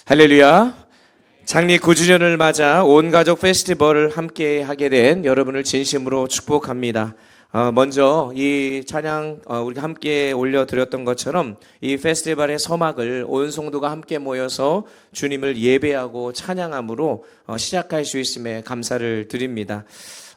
할렐루야. 창립 9주년을 맞아 온 가족 페스티벌을 함께 하게 된 여러분을 진심으로 축복합니다. 먼저 이 찬양 우리가 함께 올려드렸던 것처럼 이 페스티벌의 서막을 온 성도가 함께 모여서 주님을 예배하고 찬양함으로 시작할 수 있음에 감사를 드립니다.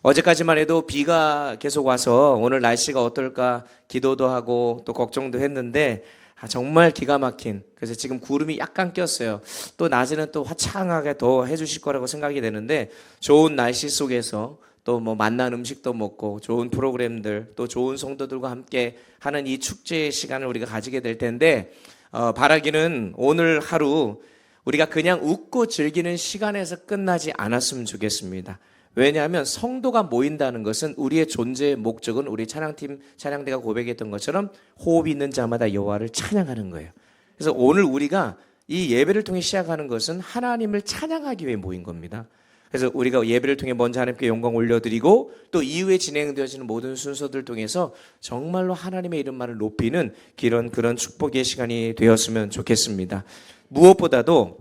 어제까지만 해도 비가 계속 와서 오늘 날씨가 어떨까 기도도 하고 또 걱정도 했는데 정말 기가 막힌, 그래서 지금 구름이 약간 꼈어요. 또 낮에는 또 화창하게 더 해주실 거라고 생각이 되는데 좋은 날씨 속에서 또 뭐 맛난 음식도 먹고 좋은 프로그램들 또 좋은 성도들과 함께 하는 이 축제의 시간을 우리가 가지게 될 텐데 바라기는 오늘 하루 우리가 그냥 웃고 즐기는 시간에서 끝나지 않았으면 좋겠습니다. 왜냐하면 성도가 모인다는 것은 우리의 존재의 목적은 우리 찬양대가 고백했던 것처럼 호흡 있는 자마다 여호와를 찬양하는 거예요. 그래서 오늘 우리가 이 예배를 통해 시작하는 것은 하나님을 찬양하기 위해 모인 겁니다. 그래서 우리가 예배를 통해 먼저 하나님께 영광 올려드리고 또 이후에 진행되어지는 모든 순서들 통해서 정말로 하나님의 이름만을 높이는 그런 축복의 시간이 되었으면 좋겠습니다. 무엇보다도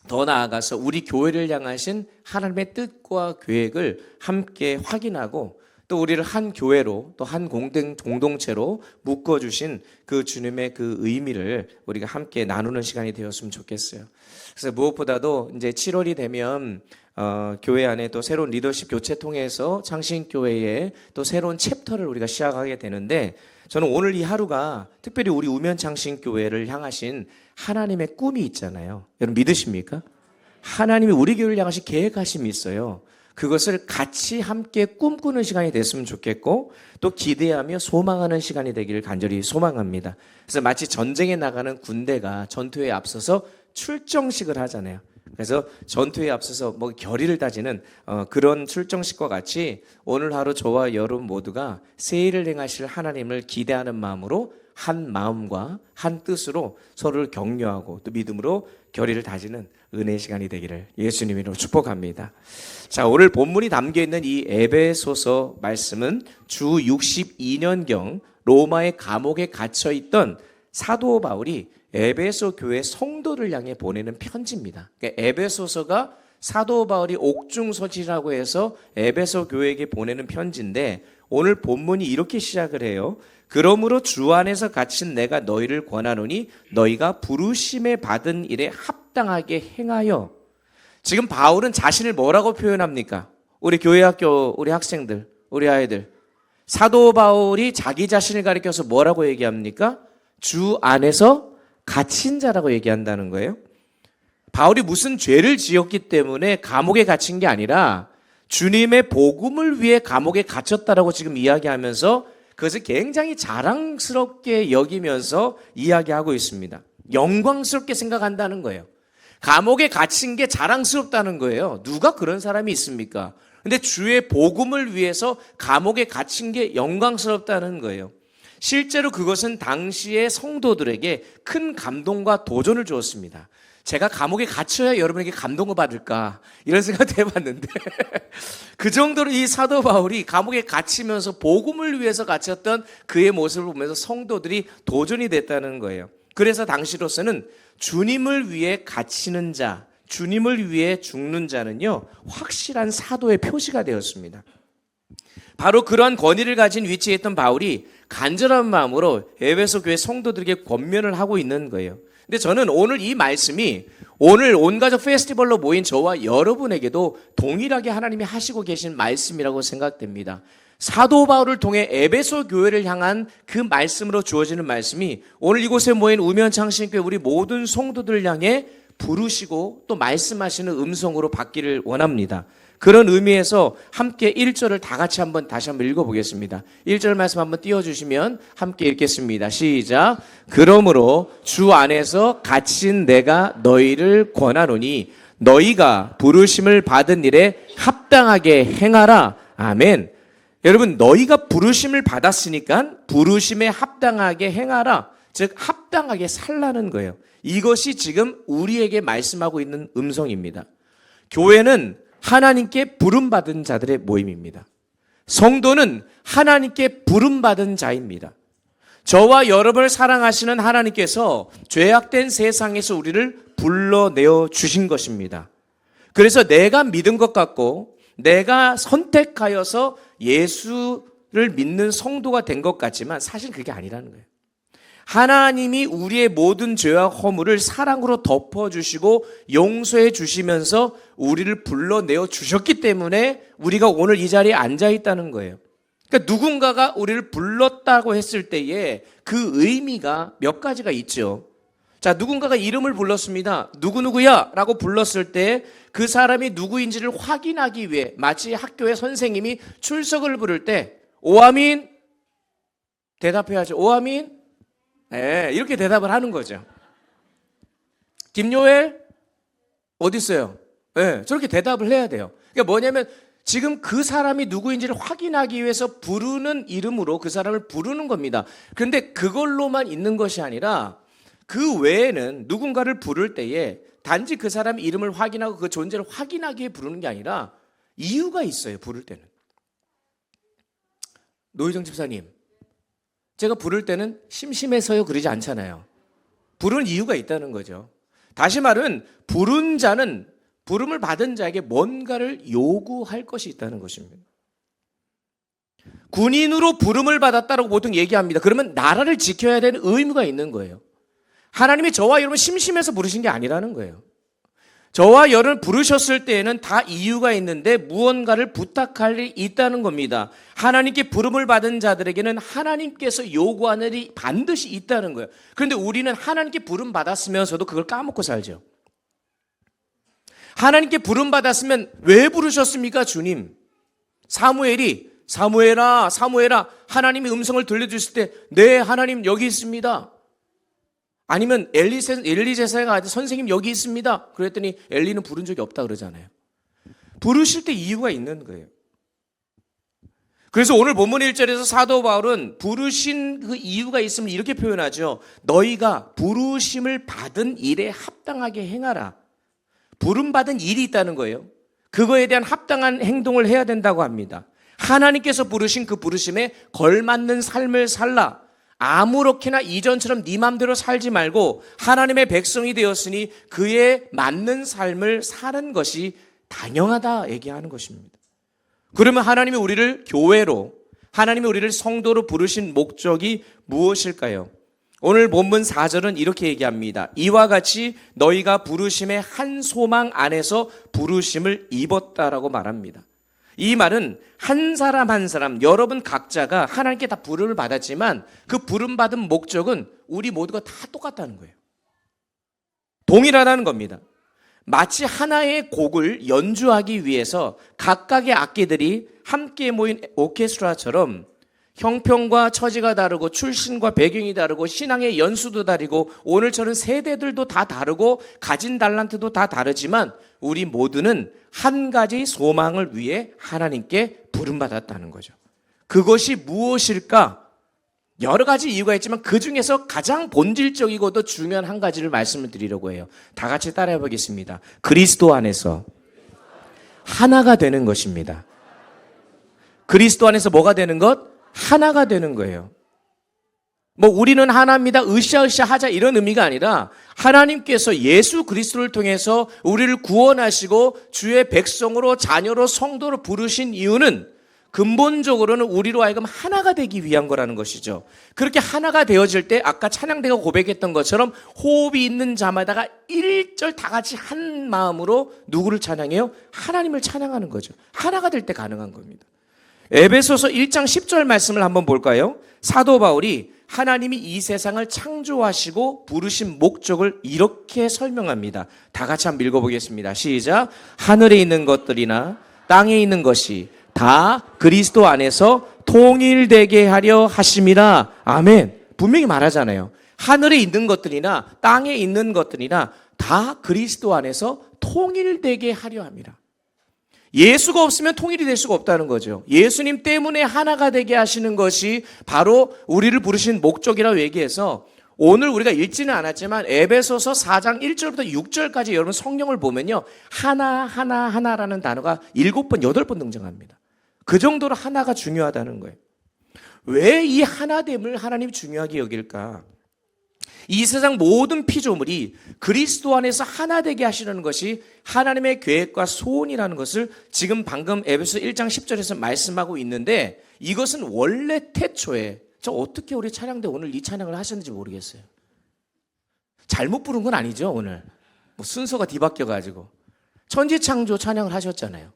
더 나아가서 우리 교회를 향하신 하나님의 뜻과 계획을 함께 확인하고 또 우리를 한 교회로 또 한 공동체로 묶어주신 그 주님의 그 의미를 우리가 함께 나누는 시간이 되었으면 좋겠어요. 그래서 무엇보다도 이제 7월이 되면 교회 안에 또 새로운 리더십 교체 통해서 창신교회의 또 새로운 챕터를 우리가 시작하게 되는데 저는 오늘 이 하루가 특별히 우리 우면창신교회를 향하신 하나님의 꿈이 있잖아요. 여러분 믿으십니까? 하나님이 우리 교회를 향하신 계획하심이 있어요. 그것을 같이 함께 꿈꾸는 시간이 됐으면 좋겠고 또 기대하며 소망하는 시간이 되기를 간절히 소망합니다. 그래서 마치 전쟁에 나가는 군대가 전투에 앞서서 출정식을 하잖아요. 그래서 전투에 앞서서 뭐 결의를 다지는 그런 출정식과 같이 오늘 하루 저와 여러분 모두가 새 일을 행하실 하나님을 기대하는 마음으로 한 마음과 한 뜻으로 서로를 격려하고 또 믿음으로 결의를 다지는 은혜의 시간이 되기를 예수님 이름으로 축복합니다. 자, 오늘 본문이 담겨있는 이 에베소서 말씀은 주 62년경 로마의 감옥에 갇혀있던 사도 바울이 에베소 교회 성도를 향해 보내는 편지입니다. 그러니까 에베소서가 사도 바울이 옥중서지라고 해서 에베소 교회에게 보내는 편지인데 오늘 본문이 이렇게 시작을 해요. 그러므로 주 안에서 갇힌 내가 너희를 권하노니 너희가 부르심에 받은 일에 합당하게 행하여. 지금 바울은 자신을 뭐라고 표현합니까? 우리 교회 학교 우리 학생들 우리 아이들 사도 바울이 자기 자신을 가리켜서 뭐라고 얘기합니까? 주 안에서 갇힌 자라고 얘기한다는 거예요. 바울이 무슨 죄를 지었기 때문에 감옥에 갇힌 게 아니라 주님의 복음을 위해 감옥에 갇혔다라고 지금 이야기하면서 그것을 굉장히 자랑스럽게 여기면서 이야기하고 있습니다. 영광스럽게 생각한다는 거예요. 감옥에 갇힌 게 자랑스럽다는 거예요. 누가 그런 사람이 있습니까? 근데 주의 복음을 위해서 감옥에 갇힌 게 영광스럽다는 거예요. 실제로 그것은 당시의 성도들에게 큰 감동과 도전을 주었습니다. 제가 감옥에 갇혀야 여러분에게 감동을 받을까 이런 생각도 해봤는데 그 정도로 이 사도 바울이 감옥에 갇히면서 복음을 위해서 갇혔던 그의 모습을 보면서 성도들이 도전이 됐다는 거예요. 그래서 당시로서는 주님을 위해 갇히는 자, 주님을 위해 죽는 자는요 확실한 사도의 표시가 되었습니다. 바로 그러한 권위를 가진 위치에 있던 바울이 간절한 마음으로 에베소 교회 성도들에게 권면을 하고 있는 거예요. 근데 저는 오늘 이 말씀이 오늘 온가족 페스티벌로 모인 저와 여러분에게도 동일하게 하나님이 하시고 계신 말씀이라고 생각됩니다. 사도 바울을 통해 에베소 교회를 향한 그 말씀으로 주어지는 말씀이 오늘 이곳에 모인 우면창신교회 우리 모든 성도들을 향해 부르시고 또 말씀하시는 음성으로 받기를 원합니다. 그런 의미에서 함께 1절을 다 같이 다시 한번 읽어보겠습니다. 1절 말씀 한번 띄워주시면 함께 읽겠습니다. 시작. 그러므로 주 안에서 갇힌 내가 너희를 권하노니 너희가 부르심을 받은 일에 합당하게 행하라. 아멘. 여러분 너희가 부르심을 받았으니까 부르심에 합당하게 행하라. 즉 합당하게 살라는 거예요. 이것이 지금 우리에게 말씀하고 있는 음성입니다. 교회는 하나님께 부름받은 자들의 모임입니다. 성도는 하나님께 부름받은 자입니다. 저와 여러분을 사랑하시는 하나님께서 죄악된 세상에서 우리를 불러내어 주신 것입니다. 그래서 내가 믿은 것 같고 내가 선택하여서 예수를 믿는 성도가 된 것 같지만 사실 그게 아니라는 거예요. 하나님이 우리의 모든 죄와 허물을 사랑으로 덮어주시고 용서해 주시면서 우리를 불러내어 주셨기 때문에 우리가 오늘 이 자리에 앉아 있다는 거예요. 그러니까 누군가가 우리를 불렀다고 했을 때에 그 의미가 몇 가지가 있죠. 자, 누군가가 이름을 불렀습니다. 누구누구야 라고 불렀을 때 그 사람이 누구인지를 확인하기 위해 마치 학교의 선생님이 출석을 부를 때 오아민 대답해야죠. 오아민 네, 이렇게 대답을 하는 거죠. 김요엘 어디 있어요? 네, 저렇게 대답을 해야 돼요. 그러니까 뭐냐면 지금 그 사람이 누구인지를 확인하기 위해서 부르는 이름으로 그 사람을 부르는 겁니다. 그런데 그걸로만 있는 것이 아니라 그 외에는 누군가를 부를 때에 단지 그 사람의 이름을 확인하고 그 존재를 확인하기 위해 부르는 게 아니라 이유가 있어요. 부를 때는. 노희정 집사님, 제가 부를 때는 심심해서요 그러지 않잖아요. 부르는 이유가 있다는 거죠. 다시 말은 부른 자는 부름을 받은 자에게 뭔가를 요구할 것이 있다는 것입니다. 군인으로 부름을 받았다고 보통 얘기합니다. 그러면 나라를 지켜야 되는 의무가 있는 거예요. 하나님이 저와 여러분 심심해서 부르신 게 아니라는 거예요. 저와 여러분을 부르셨을 때에는 다 이유가 있는데 무언가를 부탁할 일이 있다는 겁니다. 하나님께 부름을 받은 자들에게는 하나님께서 요구하는 일이 반드시 있다는 거예요. 그런데 우리는 하나님께 부름 받았으면서도 그걸 까먹고 살죠. 하나님께 부름 받았으면 왜 부르셨습니까, 주님? 사무엘이 사무엘아, 사무엘아, 하나님이 음성을 들려주실 때 네, 하나님 여기 있습니다. 아니면 엘리 제사가 선생님 여기 있습니다. 그랬더니 엘리는 부른 적이 없다 그러잖아요. 부르실 때 이유가 있는 거예요. 그래서 오늘 본문 1절에서 사도 바울은 부르신 그 이유가 있으면 이렇게 표현하죠. 너희가 부르심을 받은 일에 합당하게 행하라. 부름받은 일이 있다는 거예요. 그거에 대한 합당한 행동을 해야 된다고 합니다. 하나님께서 부르신 그 부르심에 걸맞는 삶을 살라. 아무렇게나 이전처럼 네 맘대로 살지 말고 하나님의 백성이 되었으니 그에 맞는 삶을 사는 것이 당연하다 얘기하는 것입니다. 그러면 하나님이 우리를 교회로, 하나님이 우리를 성도로 부르신 목적이 무엇일까요? 오늘 본문 4절은 이렇게 얘기합니다. 이와 같이 너희가 부르심의 한 소망 안에서 부르심을 입었다라고 말합니다. 이 말은 한 사람 한 사람 여러분 각자가 하나님께 다 부름을 받았지만 그 부름받은 목적은 우리 모두가 다 똑같다는 거예요. 동일하다는 겁니다. 마치 하나의 곡을 연주하기 위해서 각각의 악기들이 함께 모인 오케스트라처럼 형편과 처지가 다르고 출신과 배경이 다르고 신앙의 연수도 다르고 오늘처럼 세대들도 다 다르고 가진 달란트도 다 다르지만 우리 모두는 한 가지 소망을 위해 하나님께 부름받았다는 거죠. 그것이 무엇일까? 여러 가지 이유가 있지만 그 중에서 가장 본질적이고도 중요한 한 가지를 말씀을 드리려고 해요. 다 같이 따라해 보겠습니다. 그리스도 안에서 하나가 되는 것입니다. 그리스도 안에서 뭐가 되는 것? 하나가 되는 거예요. 뭐 우리는 하나입니다. 으쌰으쌰 하자 이런 의미가 아니라 하나님께서 예수 그리스도를 통해서 우리를 구원하시고 주의 백성으로 자녀로 성도로 부르신 이유는 근본적으로는 우리로 하여금 하나가 되기 위한 거라는 것이죠. 그렇게 하나가 되어질 때 아까 찬양대가 고백했던 것처럼 호흡이 있는 자마다가 1절 다 같이 한 마음으로 누구를 찬양해요? 하나님을 찬양하는 거죠. 하나가 될 때 가능한 겁니다. 에베소서 1장 10절 말씀을 한번 볼까요? 사도 바울이 하나님이 이 세상을 창조하시고 부르신 목적을 이렇게 설명합니다. 다 같이 한번 읽어보겠습니다. 시작. 하늘에 있는 것들이나 땅에 있는 것이 다 그리스도 안에서 통일되게 하려 하심이라. 아멘. 분명히 말하잖아요. 하늘에 있는 것들이나 땅에 있는 것들이나 다 그리스도 안에서 통일되게 하려 함이라. 예수가 없으면 통일이 될 수가 없다는 거죠. 예수님 때문에 하나가 되게 하시는 것이 바로 우리를 부르신 목적이라고 얘기해서 오늘 우리가 읽지는 않았지만 에베소서 4장 1절부터 6절까지 여러분 성경을 보면요. 하나라는 단어가 7번, 8번 등장합니다. 그 정도로 하나가 중요하다는 거예요. 왜 이 하나됨을 하나님이 중요하게 여길까? 이 세상 모든 피조물이 그리스도 안에서 하나 되게 하시려는 것이 하나님의 계획과 소원이라는 것을 지금 방금 에베소 1장 10절에서 말씀하고 있는데, 이것은 원래 태초에, 저 어떻게 우리 찬양대 오늘 이 찬양을 하셨는지 모르겠어요. 잘못 부른 건 아니죠. 오늘 뭐 순서가 뒤바뀌어가지고 천지창조 찬양을 하셨잖아요.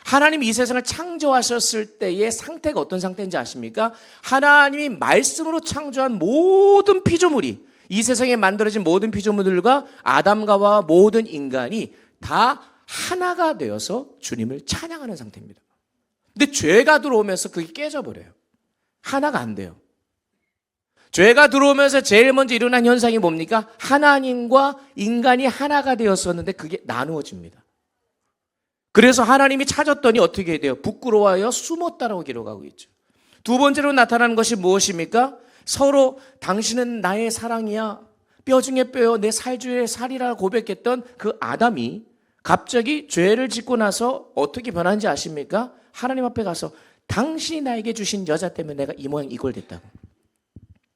하나님이 이 세상을 창조하셨을 때의 상태가 어떤 상태인지 아십니까? 하나님이 말씀으로 창조한 모든 피조물이, 이 세상에 만들어진 모든 피조물들과 아담과 하와 모든 인간이 다 하나가 되어서 주님을 찬양하는 상태입니다. 근데 죄가 들어오면서 그게 깨져버려요. 하나가 안 돼요. 죄가 들어오면서 제일 먼저 일어난 현상이 뭡니까? 하나님과 인간이 하나가 되었었는데 그게 나누어집니다. 그래서 하나님이 찾았더니 어떻게 돼요? 부끄러워하여 숨었다라고 기록하고 있죠. 두 번째로 나타나는 것이 무엇입니까? 서로 당신은 나의 사랑이야, 뼈 중에 뼈요, 내 살 중에 살이라 고백했던 그 아담이 갑자기 죄를 짓고 나서 어떻게 변한지 아십니까? 하나님 앞에 가서 당신이 나에게 주신 여자 때문에 내가 이 모양 이꼴 됐다고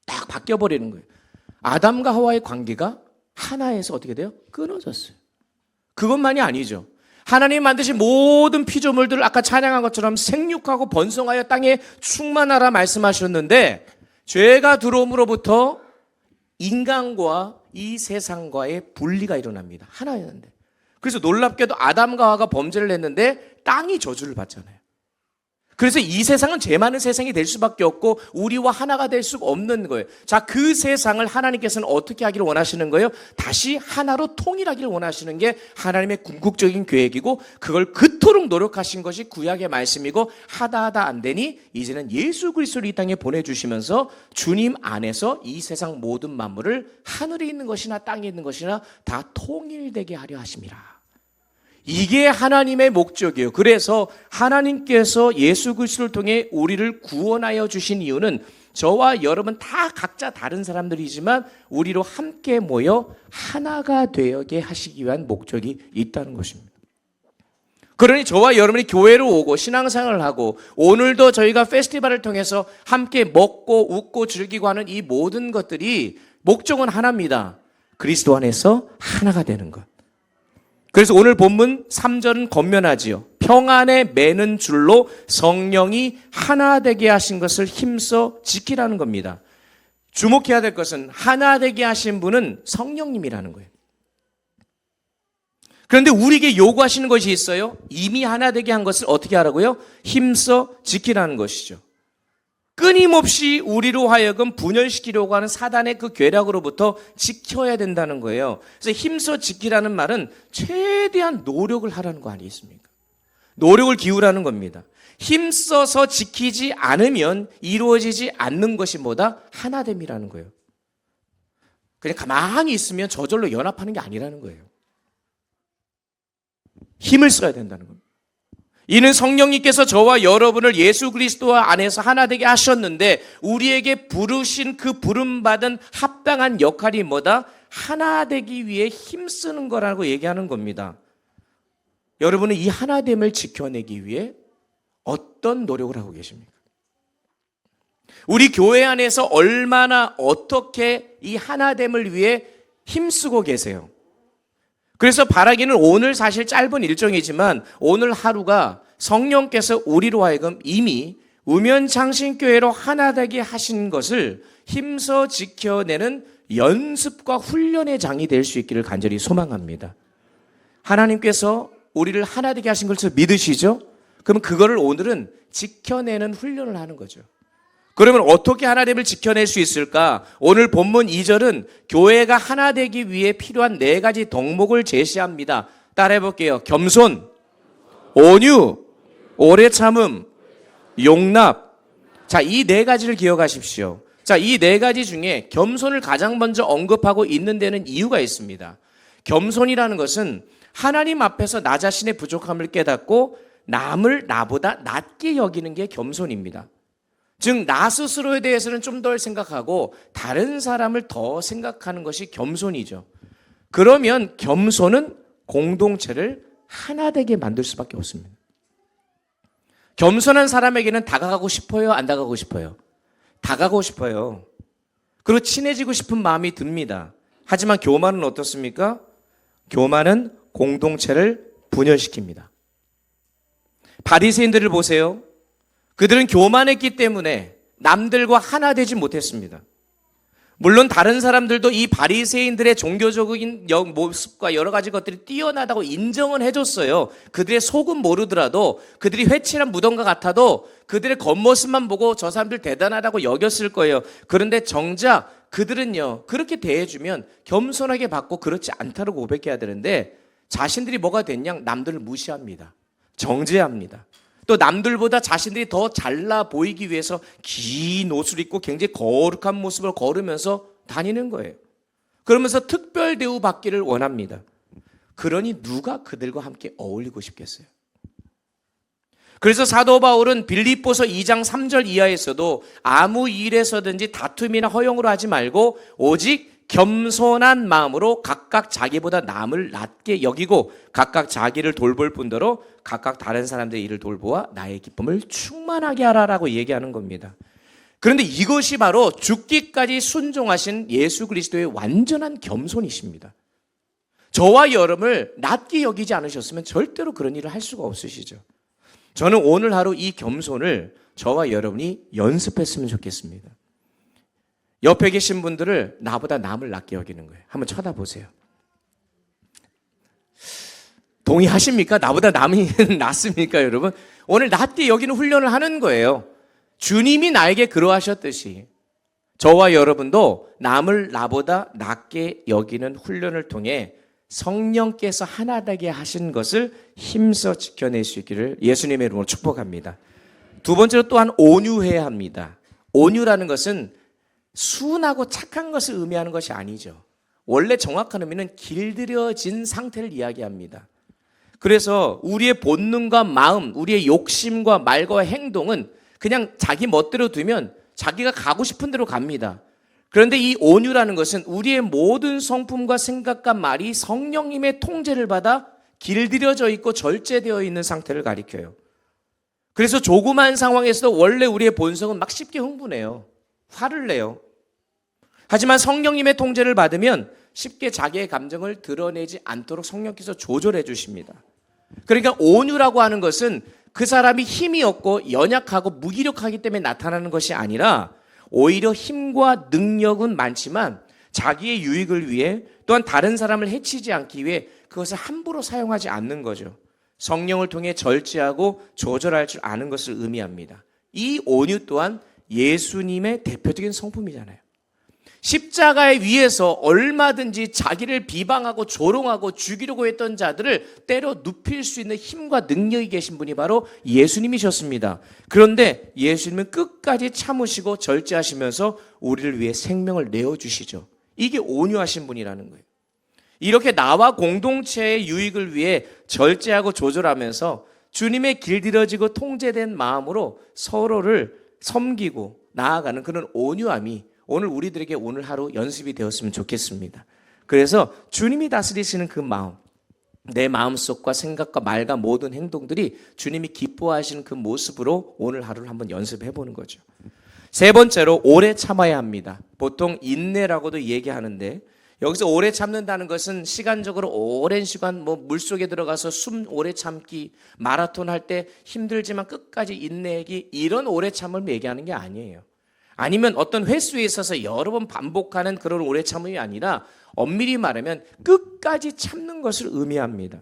딱 바뀌어버리는 거예요. 아담과 하와의 관계가 하나에서 어떻게 돼요? 끊어졌어요. 그것만이 아니죠. 하나님 만드신 모든 피조물들을 아까 찬양한 것처럼 생육하고 번성하여 땅에 충만하라 말씀하셨는데, 죄가 들어옴으로부터 인간과 이 세상과의 분리가 일어납니다. 하나였는데. 그래서 놀랍게도 아담과 하와가 범죄를 했는데 땅이 저주를 받잖아요. 그래서 이 세상은 죄 많은 세상이 될 수밖에 없고 우리와 하나가 될 수가 없는 거예요. 자, 그 세상을 하나님께서는 어떻게 하기를 원하시는 거예요? 다시 하나로 통일하기를 원하시는 게 하나님의 궁극적인 계획이고, 그걸 그토록 노력하신 것이 구약의 말씀이고, 하다 안 되니 이제는 예수 그리스도를 이 땅에 보내주시면서 주님 안에서 이 세상 모든 만물을 하늘에 있는 것이나 땅에 있는 것이나 다 통일되게 하려 하심이라. 이게 하나님의 목적이에요. 그래서 하나님께서 예수 그리스도를 통해 우리를 구원하여 주신 이유는 저와 여러분 다 각자 다른 사람들이지만 우리로 함께 모여 하나가 되게 하시기 위한 목적이 있다는 것입니다. 그러니 저와 여러분이 교회로 오고 신앙생활을 하고 오늘도 저희가 페스티벌을 통해서 함께 먹고 웃고 즐기고 하는 이 모든 것들이 목적은 하나입니다. 그리스도 안에서 하나가 되는 것. 그래서 오늘 본문 3절은 권면하지요. 평안에 매는 줄로 성령이 하나 되게 하신 것을 힘써 지키라는 겁니다. 주목해야 될 것은 하나 되게 하신 분은 성령님이라는 거예요. 그런데 우리에게 요구하시는 것이 있어요. 이미 하나 되게 한 것을 어떻게 하라고요? 힘써 지키라는 것이죠. 끊임없이 우리로 하여금 분열시키려고 하는 사단의 그 괴력으로부터 지켜야 된다는 거예요. 그래서 힘써 지키라는 말은 최대한 노력을 하라는 거 아니겠습니까? 노력을 기울라는 겁니다. 힘써서 지키지 않으면 이루어지지 않는 것이 뭐다? 하나됨이라는 거예요. 그냥 가만히 있으면 저절로 연합하는 게 아니라는 거예요. 힘을 써야 된다는 겁니다. 이는 성령님께서 저와 여러분을 예수 그리스도 안에서 하나 되게 하셨는데 우리에게 부르신 그 부름받은 합당한 역할이 뭐다? 하나 되기 위해 힘쓰는 거라고 얘기하는 겁니다. 여러분은 이 하나됨을 지켜내기 위해 어떤 노력을 하고 계십니까? 우리 교회 안에서 얼마나 어떻게 이 하나됨을 위해 힘쓰고 계세요? 그래서 바라기는 오늘 사실 짧은 일정이지만 오늘 하루가 성령께서 우리로 하여금 이미 우면창신교회로 하나 되게 하신 것을 힘써 지켜내는 연습과 훈련의 장이 될 수 있기를 간절히 소망합니다. 하나님께서 우리를 하나 되게 하신 것을 믿으시죠? 그러면 그거를 오늘은 지켜내는 훈련을 하는 거죠. 그러면 어떻게 하나됨을 지켜낼 수 있을까? 오늘 본문 2절은 교회가 하나 되기 위해 필요한 4가지 덕목을 제시합니다. 따라해 볼게요. 겸손, 온유, 오래 참음, 용납. 자, 이 4가지를 기억하십시오. 자, 이 4가지 중에 겸손을 가장 먼저 언급하고 있는 데는 이유가 있습니다. 겸손이라는 것은 하나님 앞에서 나 자신의 부족함을 깨닫고 남을 나보다 낮게 여기는 게 겸손입니다. 즉, 나 스스로에 대해서는 좀 덜 생각하고 다른 사람을 더 생각하는 것이 겸손이죠. 그러면 겸손은 공동체를 하나 되게 만들 수밖에 없습니다. 겸손한 사람에게는 다가가고 싶어요? 안 다가가고 싶어요? 다가가고 싶어요. 그리고 친해지고 싶은 마음이 듭니다. 하지만 교만은 어떻습니까? 교만은 공동체를 분열시킵니다. 바리새인들을 보세요. 그들은 교만했기 때문에 남들과 하나 되지 못했습니다. 물론 다른 사람들도 이 바리새인들의 종교적인 모습과 여러 가지 것들이 뛰어나다고 인정은 해줬어요. 그들의 속은 모르더라도, 그들이 회칠한 무덤과 같아도 그들의 겉모습만 보고 저 사람들 대단하다고 여겼을 거예요. 그런데 정작 그들은요, 그렇게 대해주면 겸손하게 받고 그렇지 않다고 고백해야 되는데 자신들이 뭐가 됐냐? 남들을 무시합니다. 정죄합니다. 또 남들보다 자신들이 더 잘나 보이기 위해서 긴 옷을 입고 굉장히 거룩한 모습을 걸으면서 다니는 거예요. 그러면서 특별 대우 받기를 원합니다. 그러니 누가 그들과 함께 어울리고 싶겠어요? 그래서 사도 바울은 빌립보서 2장 3절 이하에서도 아무 일에서든지 다툼이나 허용으로 하지 말고 오직 겸손한 마음으로 각각 자기보다 남을 낮게 여기고 각각 자기를 돌볼 뿐더러 각각 다른 사람들의 일을 돌보아 나의 기쁨을 충만하게 하라라고 얘기하는 겁니다. 그런데 이것이 바로 죽기까지 순종하신 예수 그리스도의 완전한 겸손이십니다. 저와 여러분을 낮게 여기지 않으셨으면 절대로 그런 일을 할 수가 없으시죠. 저는 오늘 하루 이 겸손을 저와 여러분이 연습했으면 좋겠습니다. 옆에 계신 분들을 나보다 남을 낮게 여기는 거예요. 한번 쳐다보세요. 동의하십니까? 나보다 남이 낫습니까, 여러분? 오늘 낮게 여기는 훈련을 하는 거예요. 주님이 나에게 그러하셨듯이 저와 여러분도 남을 나보다 낮게 여기는 훈련을 통해 성령께서 하나 되게 하신 것을 힘써 지켜낼 수 있기를 예수님의 이름으로 축복합니다. 두 번째로 또한 온유해야 합니다. 온유라는 것은 순하고 착한 것을 의미하는 것이 아니죠. 원래 정확한 의미는 길들여진 상태를 이야기합니다. 그래서 우리의 본능과 마음, 우리의 욕심과 말과 행동은 그냥 자기 멋대로 두면 자기가 가고 싶은 대로 갑니다. 그런데 이 온유라는 것은 우리의 모든 성품과 생각과 말이 성령님의 통제를 받아 길들여져 있고 절제되어 있는 상태를 가리켜요. 그래서 조그만 상황에서도 원래 우리의 본성은 막 쉽게 흥분해요. 화를 내요. 하지만 성령님의 통제를 받으면 쉽게 자기의 감정을 드러내지 않도록 성령께서 조절해 주십니다. 그러니까 온유라고 하는 것은 그 사람이 힘이 없고 연약하고 무기력하기 때문에 나타나는 것이 아니라 오히려 힘과 능력은 많지만 자기의 유익을 위해 또한 다른 사람을 해치지 않기 위해 그것을 함부로 사용하지 않는 거죠. 성령을 통해 절제하고 조절할 줄 아는 것을 의미합니다. 이 온유 또한 예수님의 대표적인 성품이잖아요. 십자가에 위에서 얼마든지 자기를 비방하고 조롱하고 죽이려고 했던 자들을 때려 눕힐 수 있는 힘과 능력이 계신 분이 바로 예수님이셨습니다. 그런데 예수님은 끝까지 참으시고 절제하시면서 우리를 위해 생명을 내어주시죠. 이게 온유하신 분이라는 거예요. 이렇게 나와 공동체의 유익을 위해 절제하고 조절하면서 주님의 길들여지고 통제된 마음으로 서로를 섬기고 나아가는 그런 온유함이 오늘 우리들에게 오늘 하루 연습이 되었으면 좋겠습니다. 그래서 주님이 다스리시는 그 마음, 내 마음속과 생각과 말과 모든 행동들이 주님이 기뻐하시는 그 모습으로 오늘 하루를 한번 연습해 보는 거죠. 세 번째로 오래 참아야 합니다. 보통 인내라고도 얘기하는데 여기서 오래 참는다는 것은 시간적으로 오랜 시간 물속에 들어가서 숨 오래 참기, 마라톤 할 때 힘들지만 끝까지 인내하기, 이런 오래 참을 얘기하는 게 아니에요. 아니면 어떤 횟수에 있어서 여러 번 반복하는 그런 오래 참음이 아니라 엄밀히 말하면 끝까지 참는 것을 의미합니다.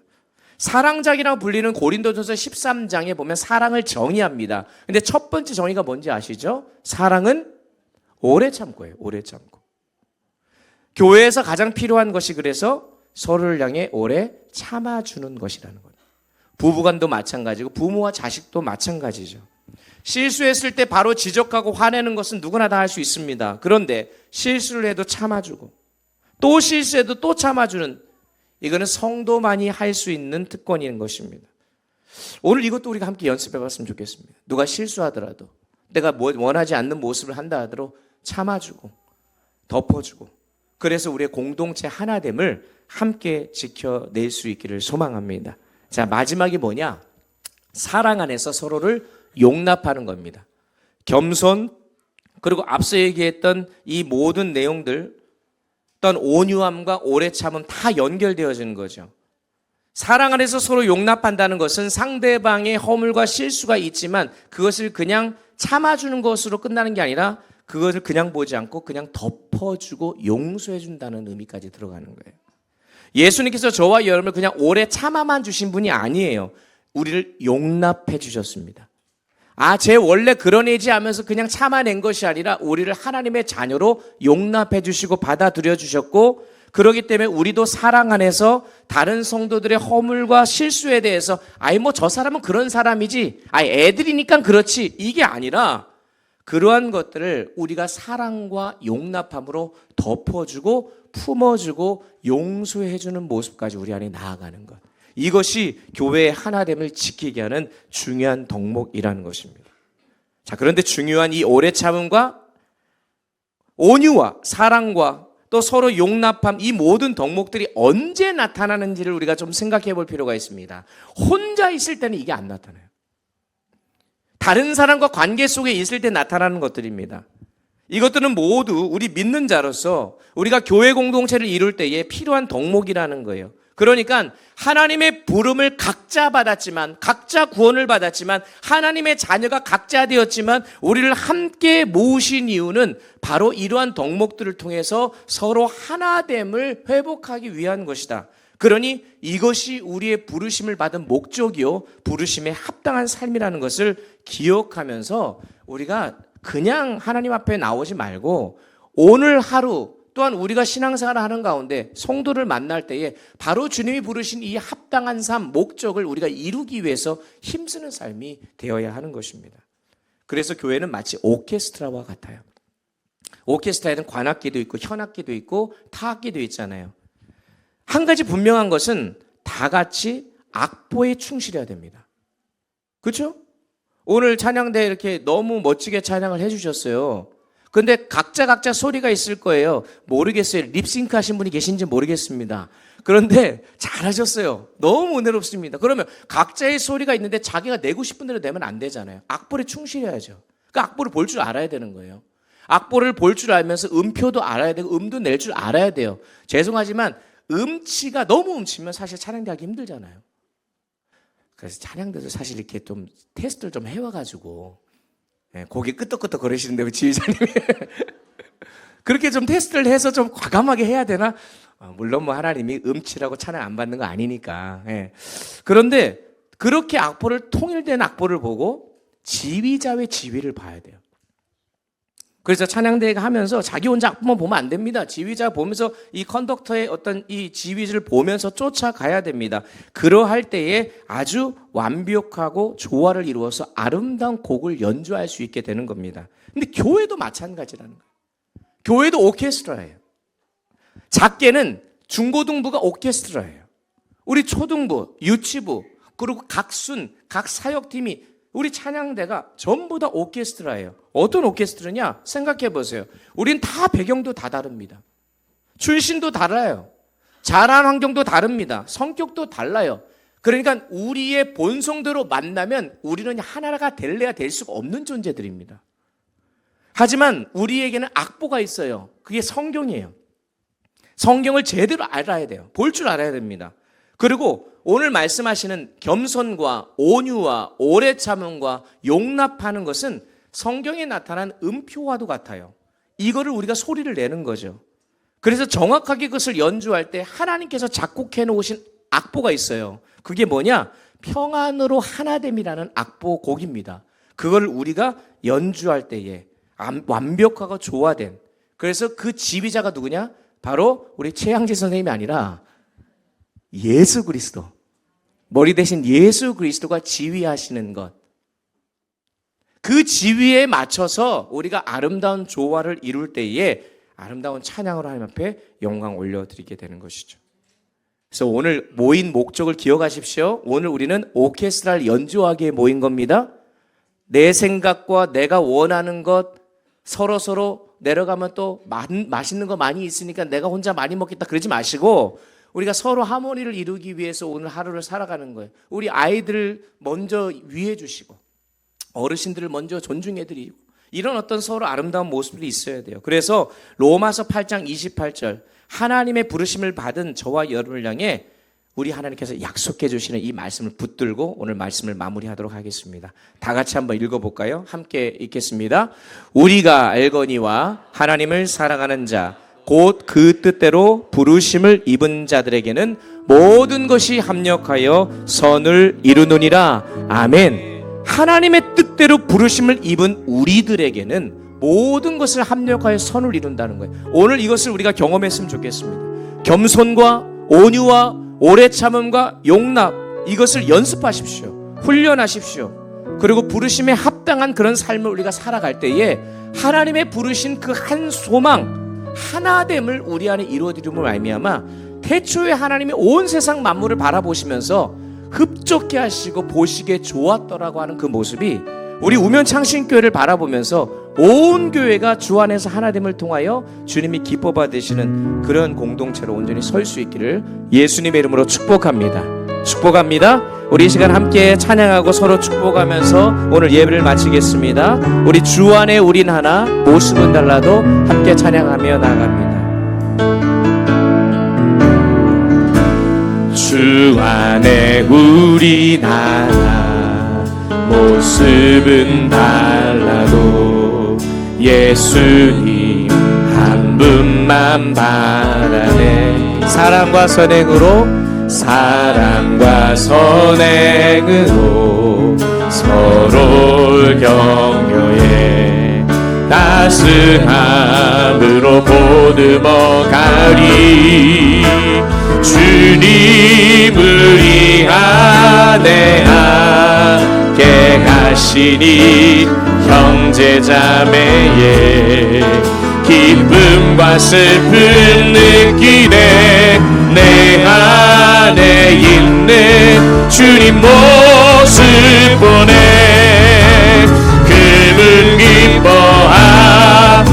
사랑작이라고 불리는 고린도전서 13장에 보면 사랑을 정의합니다. 근데 첫 번째 정의가 뭔지 아시죠? 사랑은 오래 참고예요. 오래 참고. 교회에서 가장 필요한 것이 그래서 서로를 향해 오래 참아주는 것이라는 거예요. 부부간도 마찬가지고 부모와 자식도 마찬가지죠. 실수했을 때 바로 지적하고 화내는 것은 누구나 다 할 수 있습니다. 그런데 실수를 해도 참아주고 또 실수해도 또 참아주는, 이거는 성도만이 할 수 있는 특권인 것입니다. 오늘 이것도 우리가 함께 연습해 봤으면 좋겠습니다. 누가 실수하더라도 내가 원하지 않는 모습을 한다 하더라도 참아주고 덮어주고, 그래서 우리의 공동체 하나됨을 함께 지켜낼 수 있기를 소망합니다. 자, 마지막이 뭐냐? 사랑 안에서 서로를 용납하는 겁니다. 겸손, 그리고 앞서 얘기했던 이 모든 내용들, 어떤 온유함과 오래 참음 다 연결되어지는 거죠. 사랑 안에서 서로 용납한다는 것은 상대방의 허물과 실수가 있지만 그것을 그냥 참아주는 것으로 끝나는 게 아니라 그것을 그냥 보지 않고 그냥 덮어주고 용서해준다는 의미까지 들어가는 거예요. 예수님께서 저와 여러분을 그냥 오래 참아만 주신 분이 아니에요. 우리를 용납해 주셨습니다. 쟤 원래 그런 애지 하면서 그냥 참아낸 것이 아니라 우리를 하나님의 자녀로 용납해 주시고 받아들여 주셨고, 그렇기 때문에 우리도 사랑 안에서 다른 성도들의 허물과 실수에 대해서 저 사람은 그런 사람이지, 애들이니까 그렇지, 이게 아니라 그러한 것들을 우리가 사랑과 용납함으로 덮어주고 품어주고 용서해주는 모습까지 우리 안에 나아가는 것, 이것이 교회의 하나됨을 지키게 하는 중요한 덕목이라는 것입니다. 자, 그런데 중요한 이 오래 참음과 온유와 사랑과 또 서로 용납함, 이 모든 덕목들이 언제 나타나는지를 우리가 좀 생각해 볼 필요가 있습니다. 혼자 있을 때는 이게 안 나타나요. 다른 사람과 관계 속에 있을 때 나타나는 것들입니다. 이것들은 모두 우리 믿는 자로서 우리가 교회 공동체를 이룰 때에 필요한 덕목이라는 거예요. 그러니까 하나님의 부름을 각자 받았지만, 각자 구원을 받았지만, 하나님의 자녀가 각자 되었지만 우리를 함께 모으신 이유는 바로 이러한 덕목들을 통해서 서로 하나됨을 회복하기 위한 것이다. 그러니 이것이 우리의 부르심을 받은 목적이요, 부르심에 합당한 삶이라는 것을 기억하면서 우리가 그냥 하나님 앞에 나오지 말고 오늘 하루 또한 우리가 신앙생활을 하는 가운데 성도를 만날 때에 바로 주님이 부르신 이 합당한 삶, 목적을 우리가 이루기 위해서 힘쓰는 삶이 되어야 하는 것입니다. 그래서 교회는 마치 오케스트라와 같아요. 오케스트라에는 관악기도 있고 현악기도 있고 타악기도 있잖아요. 한 가지 분명한 것은 다 같이 악보에 충실해야 됩니다. 그렇죠? 오늘 찬양대 이렇게 너무 멋지게 찬양을 해주셨어요. 근데 각자 소리가 있을 거예요. 모르겠어요. 립싱크 하신 분이 계신지 모르겠습니다. 그런데 잘하셨어요. 너무 은혜롭습니다. 그러면 각자의 소리가 있는데 자기가 내고 싶은 대로 내면 안 되잖아요. 악보에 충실해야죠. 그 악보를 볼 줄 알아야 되는 거예요. 악보를 볼 줄 알면서 음표도 알아야 되고 음도 낼 줄 알아야 돼요. 죄송하지만 음치가 너무 음치면 사실 찬양대 하기 힘들잖아요. 그래서 찬양대도 사실 이렇게 좀 테스트를 좀 해와가지고, 고개 끄덕끄덕 거리시는데 왜 지휘자님이 그렇게 좀 테스트를 해서 좀 과감하게 해야 되나? 물론 뭐 하나님이 음치라고 찬양 안 받는 거 아니니까. 그런데 그렇게 악보를, 통일된 악보를 보고 지휘자의 지휘를 봐야 돼요. 그래서 찬양대회가 하면서 자기 혼자 악보만 보면 안 됩니다. 지휘자 보면서 이 컨덕터의 어떤 이 지휘를 보면서 쫓아가야 됩니다. 그러할 때에 아주 완벽하고 조화를 이루어서 아름다운 곡을 연주할 수 있게 되는 겁니다. 근데 교회도 마찬가지라는 거예요. 교회도 오케스트라예요. 작게는 중고등부가 오케스트라예요. 우리 초등부, 유치부, 그리고 각 사역팀이, 우리 찬양대가 전부 다 오케스트라예요. 어떤 오케스트라냐? 생각해 보세요. 우린 다 배경도 다 다릅니다. 출신도 달라요. 자란 환경도 다릅니다. 성격도 달라요. 그러니까 우리의 본성대로 만나면 우리는 하나가 될래야 될 수가 없는 존재들입니다. 하지만 우리에게는 악보가 있어요. 그게 성경이에요. 성경을 제대로 알아야 돼요. 볼 줄 알아야 됩니다. 그리고 오늘 말씀하시는 겸손과 온유와 오래 참음과 용납하는 것은 성경에 나타난 음표와도 같아요. 이거를 우리가 소리를 내는 거죠. 그래서 정확하게 그것을 연주할 때 하나님께서 작곡해 놓으신 악보가 있어요. 그게 뭐냐? 평안으로 하나됨이라는 악보 곡입니다. 그걸 우리가 연주할 때에 완벽하고 조화된, 그래서 그 지휘자가 누구냐? 바로 우리 최양재 선생님이 아니라 예수 그리스도, 머리 대신 예수 그리스도가 지휘하시는 것, 그 지휘에 맞춰서 우리가 아름다운 조화를 이룰 때에 아름다운 찬양으로 하나님 앞에 영광 올려드리게 되는 것이죠. 그래서 오늘 모인 목적을 기억하십시오. 오늘 우리는 오케스트라를 연주하기에 모인 겁니다. 내 생각과 내가 원하는 것 서로 내려가면 또 맛있는 거 많이 있으니까 내가 혼자 많이 먹겠다 그러지 마시고, 우리가 서로 하모니를 이루기 위해서 오늘 하루를 살아가는 거예요. 우리 아이들을 먼저 위해 주시고 어르신들을 먼저 존중해 드리고 이런 어떤 서로 아름다운 모습들이 있어야 돼요. 그래서 로마서 8장 28절 하나님의 부르심을 받은 저와 여러분을 향해 우리 하나님께서 약속해 주시는 이 말씀을 붙들고 오늘 말씀을 마무리하도록 하겠습니다. 다 같이 한번 읽어볼까요? 함께 읽겠습니다. 우리가 알거니와 하나님을 사랑하는 자 곧 그 뜻대로 부르심을 입은 자들에게는 모든 것이 합력하여 선을 이루느니라. 아멘. 하나님의 뜻대로 부르심을 입은 우리들에게는 모든 것을 합력하여 선을 이룬다는 거예요. 오늘 이것을 우리가 경험했으면 좋겠습니다. 겸손과 온유와 오래 참음과 용납, 이것을 연습하십시오. 훈련하십시오. 그리고 부르심에 합당한 그런 삶을 우리가 살아갈 때에 하나님의 부르신 그 한 소망, 하나됨을 우리 안에 이루어드림을 말미암아 태초에 하나님이 온 세상 만물을 바라보시면서 흡족해 하시고 보시기에 좋았더라고 하는 그 모습이 우리 우면창신교회를 바라보면서 온 교회가 주 안에서 하나됨을 통하여 주님이 기뻐 받으시는 그런 공동체로 온전히 설 수 있기를 예수님의 이름으로 축복합니다. 축복합니다. 우리 이 시간 함께 찬양하고 서로 축복하면서 오늘 예배를 마치겠습니다. 우리 주 안에 우린 하나, 모습은 달라도 함께 찬양하며 나아갑니다. 주 안에 우린 하나, 모습은 달라도 예수님 한 분만 바라네. 사랑과 선행으로 서로를 격려해 따스함으로 보듬어가리. 주님을 이 안에 함께 하시니 형제자매의 기쁨과 슬픔 느끼네. 내 안에 있는 주님 모습 보네. 그분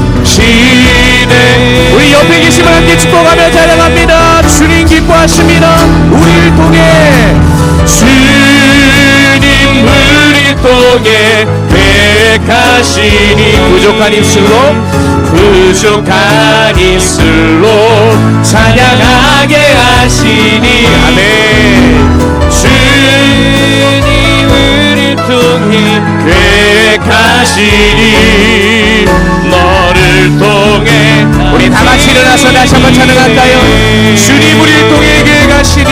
기뻐하시네. 우리 옆에 계시면 함께 축복하며 찬양합니다. 주님 기뻐하십니다. 우리를 통해 주님 우리를 통해 계획하시니 부족한 입술로 찬양하게 하시니. 아멘. 주님 우리를 통해 계획하시니 너를 통해. 우리 다 같이 일어나서 다시 한번 찬양할까요? 주님 우리를 통해 계획하시니.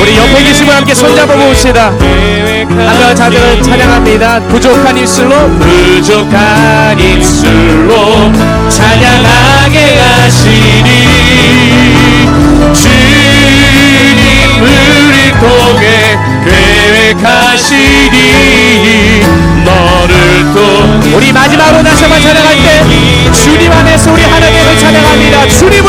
우리 옆에 계시면 함께 손잡아 봅시다. 하며 자들은 찬양합니다. 부족한 입술로 찬양하게 하시니. 주님 우리 통해 계획하시니 너를 통해. 우리 마지막으로 다시 한번 찬양할 때 주님 안에서 우리 하나님을 찬양합니다. 주님